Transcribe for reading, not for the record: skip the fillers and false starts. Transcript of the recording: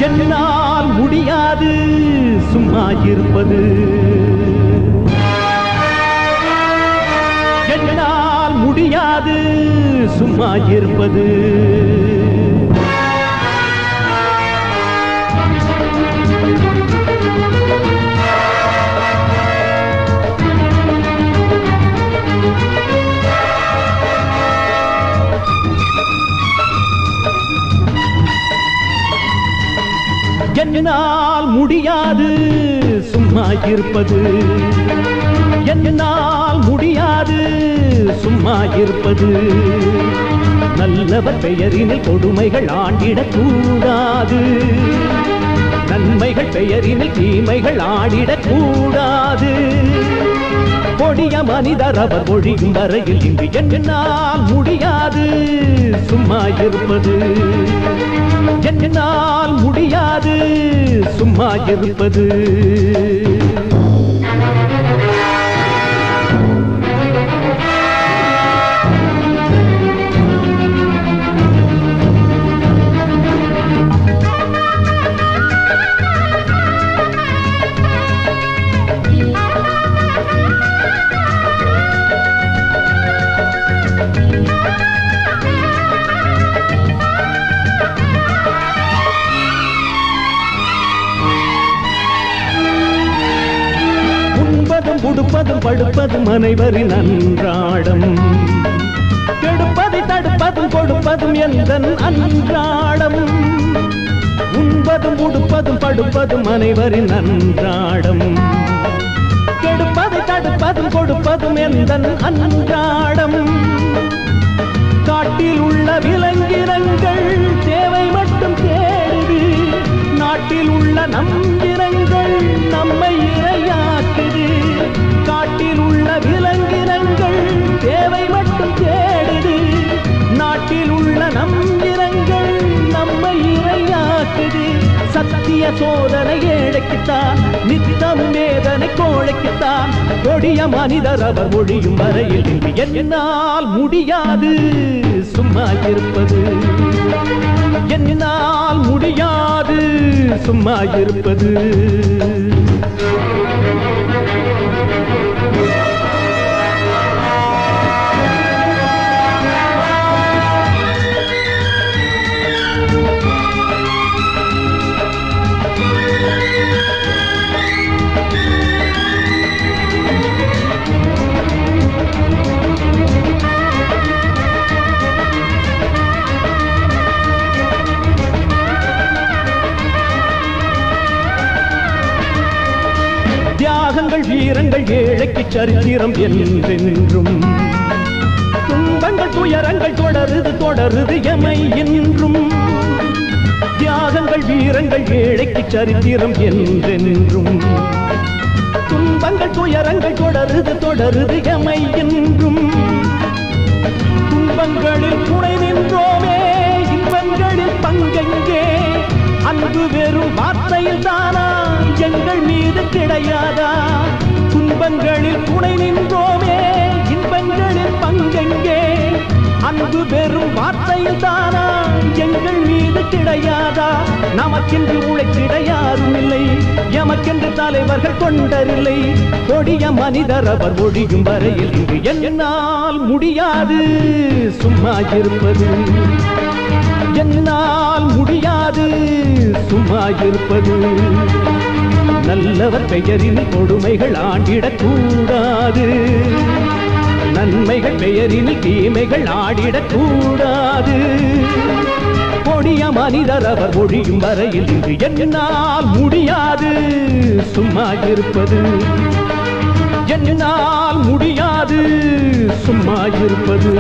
என்னால் முடியாது சும்மா இருப்பது, என்னால் முடியாது சும்மா இருப்பது. என்னால் முடியாது சும்மா இருப்பது, என்னால் முடியாது சும்மா இருப்பது. நல்லவர் பெயரினில் கொடுமைகள் ஆண்டிடக்கூடாது, நன்மைகள் பெயரினில் தீமைகள் ஆடிடக்கூடாது. கொடிய மனிதர் அவர் ஒழியும் வரையில் இங்கு என்னால் முடியாது சும்மா இருப்பது, என்னால் முடியாது சும்மா இருப்பது. கொடுப்பதும் படுப்பதும் அனைவரின் அன்றாடம், கெடுப்பதை தடுப்பதும் கொடுப்பதும் எந்தன் அன்றாடம். உண்பதும் உடுப்பதும் படுப்பதும் அனைவரின் அன்றாடம், கெடுப்பதை தடுப்பதும் கொடுப்பதும் எந்தன் அன்றாடம். காட்டில் உள்ள விலங்கினங்கள் தேவை மட்டும் தேடுது, நாட்டில் உள்ள நம்பினங்கள் நம்மை இரையாக்குது. காட்டில் உள்ள விலங்கினங்கள் தேவை மட்டும் தேடுது, நாட்டில் உள்ள நம்பினங்கள் நம்மை இரையாக்குது. சத்திய சோதனை ஏழைக்குத்தான், நித்தம் வேதனை கோழைக்குத்தான். கொடிய மனிதர் அவர் ஒழியும் வரையில் என்னால் முடியாது சும்மா இருப்பது, என்னால் முடியாது சும்மா இருப்பது. தியாகங்கள் வீரங்கள் ஏழைக்கு சரித்திரம் என்றென்றும், துன்பங்கள் துயரங்கள் தொடருது தொடருது எமை என்றும். தியாகங்கள் வீரங்கள் ஏழைக்கு சரித்திரம் என்றென்றும், துன்பங்கள் துயரங்கள் தொடருது தொடருது எமை என்றும். துன்பங்களில் துணை நின்றோமே இன்பங்களில் பங்கெங்கே, அன்பு வெறும் வார்த்தையில் தானா எங்கள் மீது கிடையாதா? துன்பங்களில் துணை நின்றோமே இன்பங்களில் பங்கெங்கே, அன்பு வெறும் வார்த்தையில் தானா எங்கள் மீது கிடையாதா? நமக்கென்று உழைத்திட யாரும் இல்லை, எமக்கென்று தலைவர்கள் கொண்டரில்லை. கொடிய மனிதர் அவர் ஒழியும் வரையில் இங்கு என்னால் முடியாது சும்மா இருப்பது, என்னால் முடியாது சும்மா இருப்பது. நல்லவர் பெயரின் கொடுமைகள் ஆண்டிடக்கூடாது, நன்மைகள் பெயரில் தீமைகள் ஆடிடக்கூடாது. கொடிய மனிதர் அவர் ஒழியும் வரையில் இங்கு என்னால் முடியாது சும்மா இருப்பது, என்னால் முடியாது சும்மா இருப்பது.